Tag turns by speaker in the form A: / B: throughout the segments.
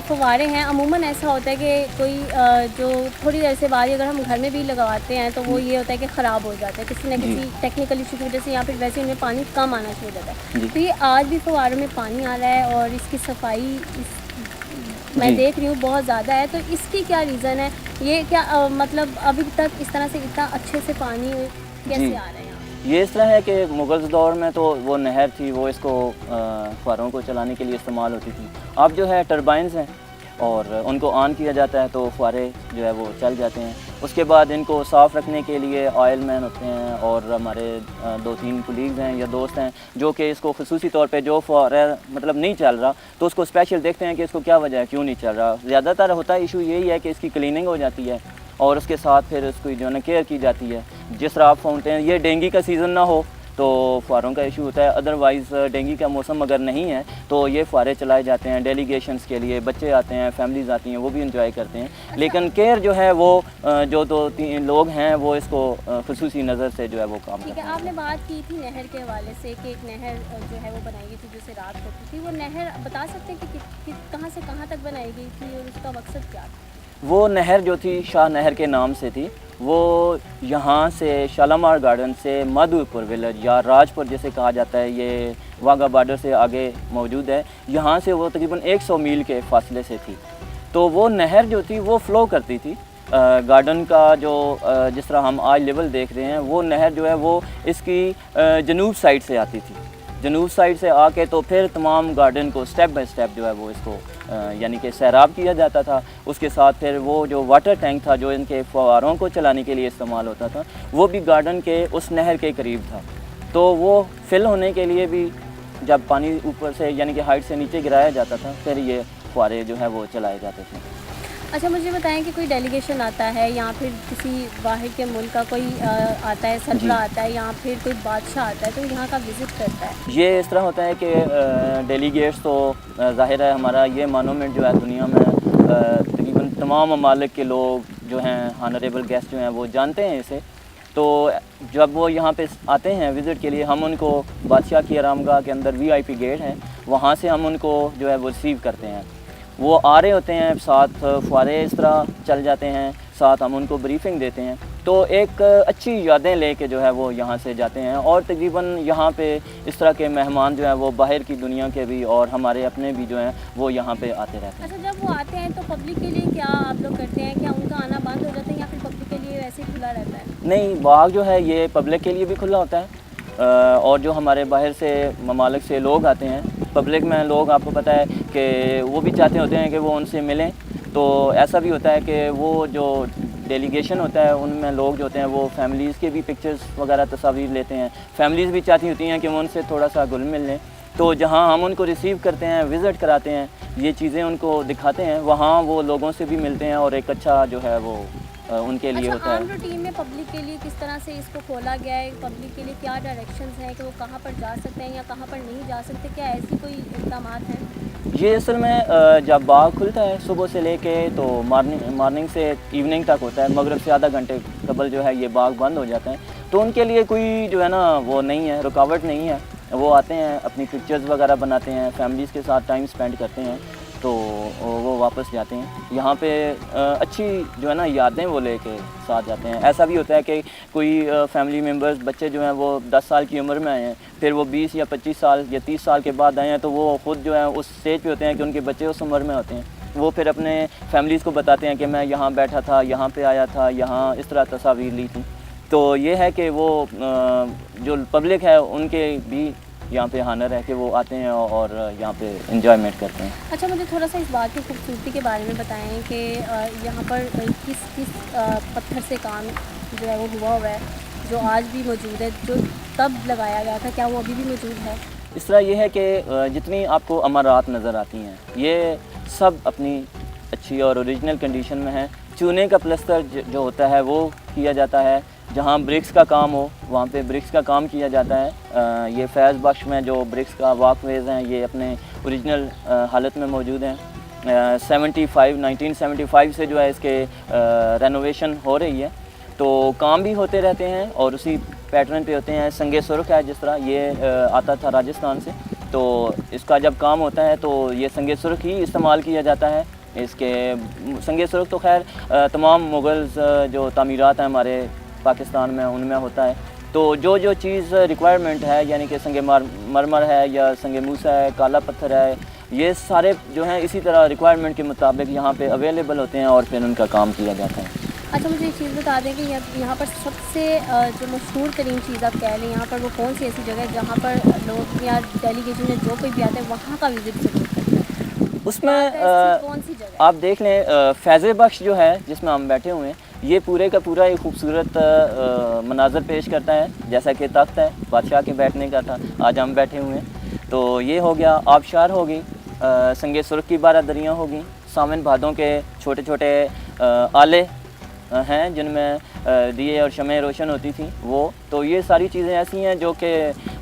A: फव्वारे हैं, अमूमन ऐसा होता है कि कोई जो थोड़ी देर से बाद अगर हम घर में भी लगवाते हैं तो वो ये होता है कि ख़राब हो जाता है किसी न
B: जी,
A: किसी टेक्निकल इशू की वजह से, या फिर वैसे उनमें पानी कम आना शुरू हो जाता है।
B: जी,
A: तो ये आज भी फव्वारों में पानी आ रहा है और इसकी सफाई मैं
B: जी।
A: देख रही हूँ बहुत ज़्यादा है, तो इसकी क्या रीज़न है? ये क्या मतलब अभी तक इस तरह से इतना अच्छे से पानी
B: जी,
A: कैसे आ रहा है यहाँ?
B: ये इस तरह है कि मुग़ल दौर में तो वो नहर थी, वो इसको फव्वारों को चलाने के लिए इस्तेमाल होती थी। अब जो है टरबाइन्स हैं और उनको ऑन किया जाता है तो फव्वारे जो है वो चल जाते हैं। उसके बाद इनको साफ़ रखने के लिए ऑयल मैन होते हैं और हमारे 2-3 कुलीग्स हैं या दोस्त हैं जो कि इसको ख़ुसूसी तौर पे जो फव्वारा मतलब नहीं चल रहा तो उसको स्पेशल देखते हैं कि इसको क्या वजह है, क्यों नहीं चल रहा। ज़्यादातर होता है इशू यही है कि इसकी क्लीनिंग हो जाती है और उसके साथ फिर उसकी जो है ना केयर की जाती है। जिस तरह आप फाउंटेन ये डेंगू का सीज़न ना हो तो फव्वारों का इशू होता है, अदरवाइज़ डेंगू का मौसम अगर नहीं है तो ये फव्वारे चलाए जाते हैं डेलीगेशंस के लिए, बच्चे आते हैं, फैमिलीज़ आती हैं, वो भी इंजॉय करते हैं। लेकिन केयर जो है वो जो 2-3 लोग हैं वो इसको ख़ुसूसी नज़र से जो है वो काम
A: ठीक
B: करते
A: है,
B: हैं।
A: आपने बात की थी नहर के हवाले से कि एक नहर जो है वो बनाई गई थी जिससे रात होती थी। वो नहर बता सकते हैं कि कहाँ से कहाँ तक बनाई गई थी और उसका मकसद क्या था?
B: वो नहर जो थी शाह नहर के नाम से थी। वो यहाँ से शालामार गार्डन से माधोपुर विलेज या राजपुर जिसे कहा जाता है, ये वाघा बॉर्डर से आगे मौजूद है। यहाँ से वो तकरीबन 100 मील के फासले से थी। तो वो नहर जो थी वो फ़्लो करती थी। गार्डन का जो जिस तरह हम आज लेवल देख रहे हैं वो नहर जो है वो इसकी जनूब साइड से आती थी। जनूब साइड से आके तो फिर तमाम गार्डन को स्टेप बाय स्टेप जो है वो इसको यानी कि सैराब किया जाता था। उसके साथ फिर वो जो वाटर टैंक था जो इनके फव्वारों को चलाने के लिए इस्तेमाल होता था वो भी गार्डन के उस नहर के करीब था। तो वो फिल होने के लिए भी जब पानी ऊपर से यानी कि हाइट से नीचे गिराया जाता था फिर ये फव्वारे जो है वो चलाए जाते थे।
A: अच्छा, मुझे बताएं कि कोई डेलीगेशन आता है या फिर किसी बाहर के मुल्क का कोई आता है,
B: जी,
A: सरबरा आता है या फिर कोई बादशाह आता है तो यहाँ का विज़िट करता है?
B: ये इस तरह होता है कि डेलीगेट्स तो ज़ाहिर है हमारा ये मोनूमेंट जो है दुनिया में तकरीबन तमाम ममालिक के लोग जो हैं ऑनरेबल गेस्ट जो हैं वो जानते हैं इसे। तो जब वो यहाँ पे आते हैं विज़िट के लिए हम उनको बादशाह की आरामगाह के अंदर वीआईपी गेट है, वहाँ से हम उनको जो है वो रिसीव करते हैं। वो आ रहे होते हैं, साथ फव्वारे इस तरह चल जाते हैं, साथ हम उनको ब्रीफिंग देते हैं। तो एक अच्छी यादें लेके जो है वो यहाँ से जाते हैं और तकरीबन यहाँ पे इस तरह के मेहमान जो हैं वो बाहर की दुनिया के भी और हमारे अपने भी जो हैं वो यहाँ पे आते रहते हैं।
A: अच्छा, जब वो आते हैं तो पब्लिक के लिए क्या आप लोग करते हैं? क्या उनका आना बंद हो जाता है या फिर पब्लिक के लिए वैसे ही खुला रहता है?
B: नहीं, बाग जो है ये पब्लिक के लिए भी खुला होता है और जो हमारे बाहर से ममालिक से लोग आते हैं, पब्लिक में लोग आपको पता है कि वो भी चाहते होते हैं कि वो उनसे मिलें। तो ऐसा भी होता है कि वो जो डेलीगेशन होता है उनमें लोग जो होते हैं वो फैमिलीज़ के भी पिक्चर्स वगैरह तस्वीर लेते हैं। फैमिलीज़ भी चाहती होती हैं कि वो उनसे थोड़ा सा घुल मिल लें। तो जहाँ हम उनको रिसीव करते हैं, विज़िट कराते हैं, ये चीज़ें उनको दिखाते हैं, वहाँ वो लोगों से भी मिलते हैं और एक अच्छा जो है वो उनके लिए
A: अच्छा,
B: होता है।
A: आम रूटीन में पब्लिक के लिए किस तरह से इसको खोला गया है? पब्लिक के लिए क्या डायरेक्शंस हैं कि वो कहाँ पर जा सकते हैं या कहाँ पर नहीं जा सकते? क्या ऐसी कोई इक़दामात हैं?
B: ये असल में जब बाग खुलता है सुबह से लेके तो मॉर्निंग से इवनिंग तक होता है, मगरिब से आधा घंटे कबल जो है ये बाग बंद हो जाता है। तो उनके लिए कोई जो है ना वो नहीं है, रुकावट नहीं है। वो आते हैं, अपनी पिक्चर्स वगैरह बनाते हैं, फैमिलीज़ के साथ टाइम स्पेंड करते हैं, तो वो वापस जाते हैं। यहाँ पे अच्छी जो है ना यादें वो लेके साथ जाते हैं। ऐसा भी होता है कि कोई फैमिली मेम्बर्स बच्चे जो हैं वो 10 साल की उम्र में आए हैं, फिर वो 20 या 25 साल या 30 साल के बाद आए हैं, तो वो ख़ुद जो है उस स्टेज पे होते हैं कि उनके बच्चे उस उम्र में होते हैं। वो फिर अपने फैमिलीज़ को बताते हैं कि मैं यहाँ बैठा था, यहाँ पे आया था, यहाँ इस तरह तस्वीर ली थी। तो ये है कि वो जो पब्लिक है उनके भी यहाँ पे हानर है कि वो आते हैं और यहाँ पे एंजॉयमेंट करते हैं।
A: अच्छा, मुझे थोड़ा सा इस बात की खूबसूरती के बारे में बताएं कि यहाँ पर किस किस पत्थर से काम जो है वो हुआ हुआ है जो आज भी मौजूद है, जो तब लगाया गया था, क्या वो अभी भी मौजूद है?
B: इस तरह ये है कि जितनी आपको अमारात नज़र आती हैं ये सब अपनी अच्छी और ओरिजिनल कंडीशन में है। चूने का प्लस्तर जो होता है वो किया जाता है। जहाँ ब्रिक्स का काम हो वहाँ पे ब्रिक्स का काम किया जाता है। ये फैज़ बख्श में जो ब्रिक्स का वॉकवेज़ हैं ये अपने ओरिजिनल हालत में मौजूद हैं। 1975 से जो है इसके रेनोवेशन हो रही है, तो काम भी होते रहते हैं और उसी पैटर्न पे होते हैं। संगे सुर्ख है, जिस तरह ये आता था राजस्थान से, तो इसका जब काम होता है तो ये संगे सुर्ख ही इस्तेमाल किया जाता है इसके संग सुरख तो खैर तमाम मुग़ल्स जो तामीरात हैं हमारे पाकिस्तान में उनमें होता है। तो जो जो चीज़ रिक्वायरमेंट है यानी कि संग मरमर है या संग मूसा है, काला पत्थर है, ये सारे जो हैं इसी तरह रिक्वायरमेंट के मुताबिक यहाँ पे अवेलेबल होते हैं और फिर उनका काम किया जाता है।
A: अच्छा, मुझे एक चीज़ बता दें कि यहाँ पर सबसे जो मशहूर तरीन चीज़ आप कह लें, यहाँ पर वो कौन सी ऐसी जगह है जहाँ पर लोग या डेलीगेशन में जो कोई भी आता है वहाँ का विज़िट ज़रूर करते हैं? उसमें कौन सी जगह
B: आप देख लें फैज़ बख्श जो है जिसमें हम बैठे हुए हैं, ये पूरे का पूरा एक खूबसूरत मनाज़र पेश करता है। जैसा कि तख्त है बादशाह के बैठने का था, आज हम बैठे हुए हैं। तो ये हो गया, आबशार होगी, संगे सुर्ख की 12 दरियाँ होगी, सावन भादों के छोटे छोटे आले हैं जिनमें दिए और शमें रोशन होती थी वो। तो ये सारी चीज़ें ऐसी हैं जो कि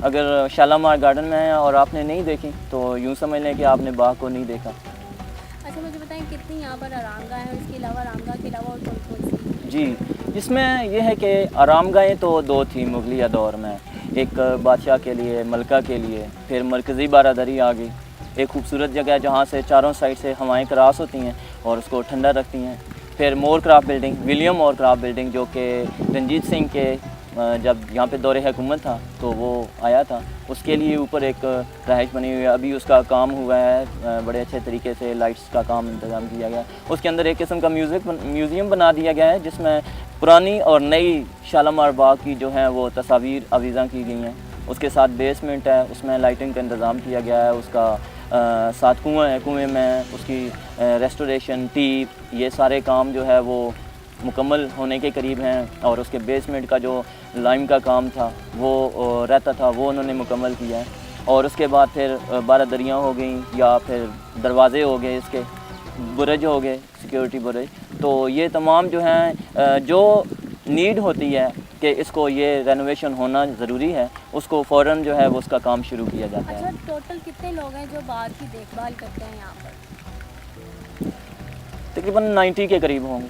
B: अगर शालामार गार्डन में हैं और आपने नहीं देखी तो यूँ समझ लें कि आपने बाग को नहीं देखा।
A: अच्छा, मुझे बताएं कितनी यहाँ पर आरामगाह हैं, इसके अलावा आरामगाह के अलावा और कौन सी?
B: जी, इसमें यह है कि आरामगाहें तो 2 थी मुगलिया दौर में, एक बादशाह के लिए, मलका के लिए, फिर मरकज़ी बारादरी आ गई, एक खूबसूरत जगह जहाँ से चारों साइड से हवाएं क्रॉस होती हैं और उसको ठंडा रखती हैं। फिर मोर क्राफ्ट बिल्डिंग, विलियम मोर क्राफ्ट बिल्डिंग, जो कि रंजीत सिंह के जब यहाँ पे दौरे हुकूमत था तो वो आया था, उसके लिए ऊपर एक रहाइश बनी हुई है। अभी उसका काम हुआ है, बड़े अच्छे तरीके से लाइट्स का काम इंतज़ाम किया गया। उसके अंदर एक किस्म का म्यूज़ियम बना दिया गया है जिसमें पुरानी और नई शालामार बाग की जो है वो तस्वीर आवीज़ा की गई हैं। उसके साथ बेसमेंट है, उसमें लाइटिंग का इंतज़ाम किया गया है। उसका साथ कुआँ है, कुएँ में उसकी रेस्टोरेशन, टीप, ये सारे काम जो है वो मुकम्मल होने के करीब हैं। और उसके बेसमेंट का जो लाइम का काम था वो रहता था, वो उन्होंने मुकम्मल किया है। और उसके बाद फिर 12 दरियाँ हो गई या फिर दरवाज़े हो गए, इसके बुरज हो गए, सिक्योरिटी बुरज। तो ये तमाम जो हैं जो नीड होती है कि इसको ये रेनोवेशन होना ज़रूरी है, उसको फ़ौरन जो है वो उसका काम शुरू किया जाता है।
A: अच्छा, टोटल कितने लोग हैं जो बाग की देखभाल करते हैं यहाँ पर?
B: तकरीबन 90 के करीब होंगे,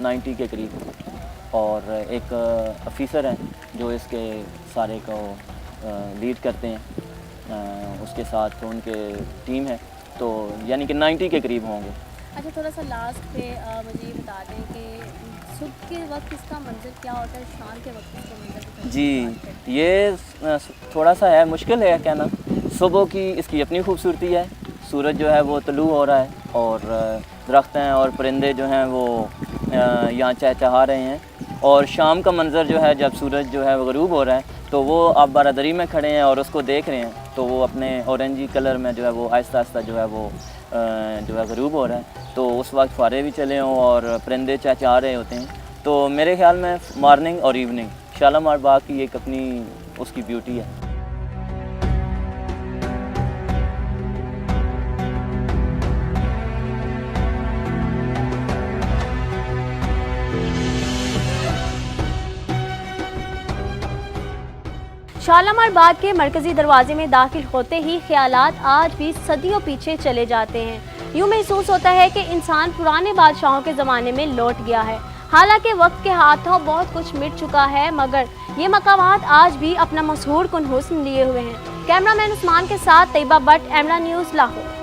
B: 90 के करीब। और एक ऑफिसर हैं जो इसके सारे को लीड करते हैं, उसके साथ उनके टीम है, तो यानी कि 90 के करीब होंगे।
A: अच्छा, थोड़ा सा लास्ट पे मुझे ये बता दें कि सुबह के वक्त इसका मंजर क्या होता है, शाम के वक्त इसका मंजर?
B: जी, ये थोड़ा सा है, मुश्किल है कहना। सुबह की इसकी अपनी खूबसूरती है, सूरज जो है वो तलू हो रहा है और दरख्त हैं और परिंदे जो हैं वो यहाँ चहचहा रहे हैं। और शाम का मंज़र जो है जब सूरज जो है वो ग़रूब हो रहा है तो वो आप बारादरी में खड़े हैं और उसको देख रहे हैं, तो वो अपने ऑरेंजी कलर में जो है वो आहिस्ता आहिस्ता जो है वो जो है ग़रूब हो रहा है। तो उस वक्त फुआरे भी चले हों और परिंदे चहचहा रहे होते हैं। तो मेरे ख़्याल में मॉर्निंग और इवनिंग शालामार बाग की एक अपनी उसकी ब्यूटी है।
A: शालामार बाग के मरकज़ी दरवाजे में दाखिल होते ही ख्यालात आज भी सदियों पीछे चले जाते हैं। यूँ महसूस होता है कि इंसान पुराने बादशाहों के ज़माने में लौट गया है। हालांकि वक्त के हाथों बहुत कुछ मिट चुका है, मगर ये मकामात आज भी अपना मशहूर कुन हुस्न लिए हुए हैं। कैमरामैन उस्मान के साथ तैयबा भट्ट, एमरा न्यूज़, लाहौर।